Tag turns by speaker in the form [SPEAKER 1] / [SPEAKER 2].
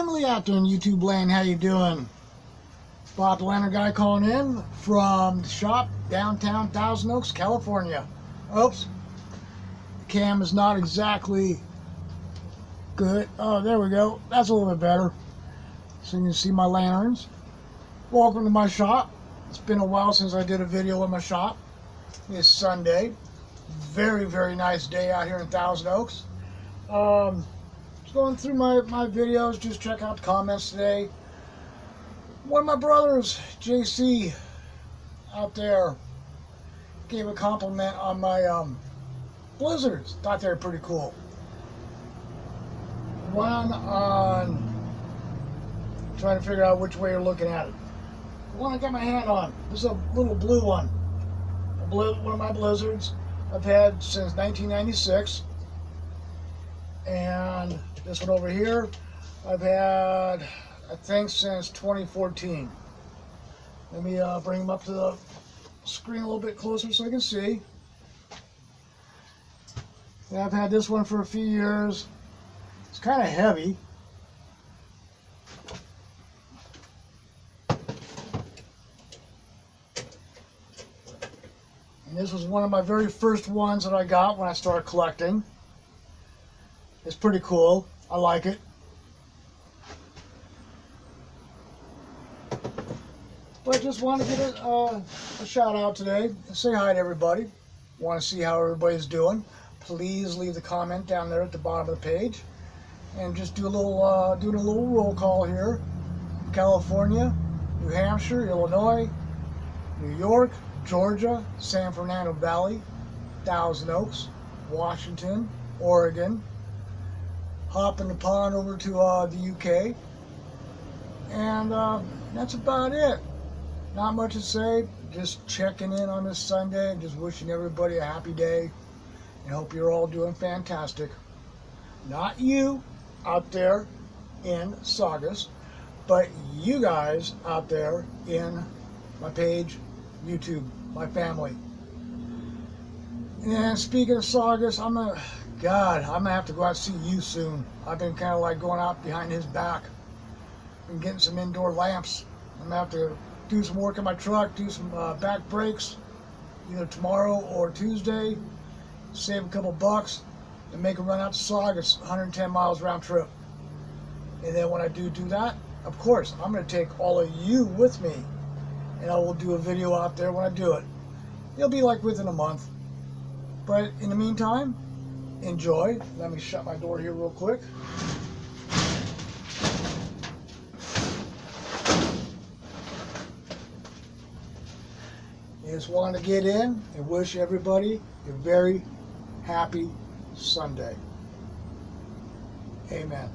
[SPEAKER 1] family out there in YouTube land, how you doing? Bob the Lantern Guy calling in from the shop downtown Thousand Oaks, California. Oops, the cam is not exactly good. Oh, there we go. That's a little bit better. So you can see my lanterns. Welcome to my shop. It's been a while since I did a video in my shop. It's Sunday. Very, very nice day out here in Thousand Oaks. Just going through my videos, just check out the comments today. One of my brothers, JC, out there, gave a compliment on my blizzards. Thought they were pretty cool. One on, trying to figure out which way you're looking at it. The one I got my hand on, this is a little blue one. One of my blizzards I've had since 1996. And this one over here I've had, I think, since 2014. Let me bring them up to the screen a little bit closer so I can see. Yeah, I've had this one for a few years. It's kind of heavy. And this was one of my very first ones that I got when I started collecting. It's pretty cool. I like it. But I just want to give it a shout out today and say hi to everybody. Want to see how everybody's doing. Please leave the comment down there at the bottom of the page. And just do a little, doing a little roll call here. California, New Hampshire, Illinois, New York, Georgia, San Fernando Valley, Thousand Oaks, Washington, Oregon. Hopping the pond over to the UK. And that's about it. Not much to say. Just checking in on this Sunday and just wishing everybody a happy day. And hope you're all doing fantastic. Not you out there in Saugus, but you guys out there in my page, YouTube, my family. And speaking of Saugus, I'm gonna have to go out and see you soon. I've been kind of like going out behind his back and getting some indoor lamps. I'm gonna have to do some work in my truck, do some back brakes, either tomorrow or Tuesday, save a couple bucks, and make a run out to Saugus, 110 miles round trip. And then when I do that, of course, I'm gonna take all of you with me, and I will do a video out there when I do it. It'll be like within a month. But in the meantime, enjoy. Let me shut my door here real quick. I just wanted to get in and wish everybody a very happy Sunday. Amen.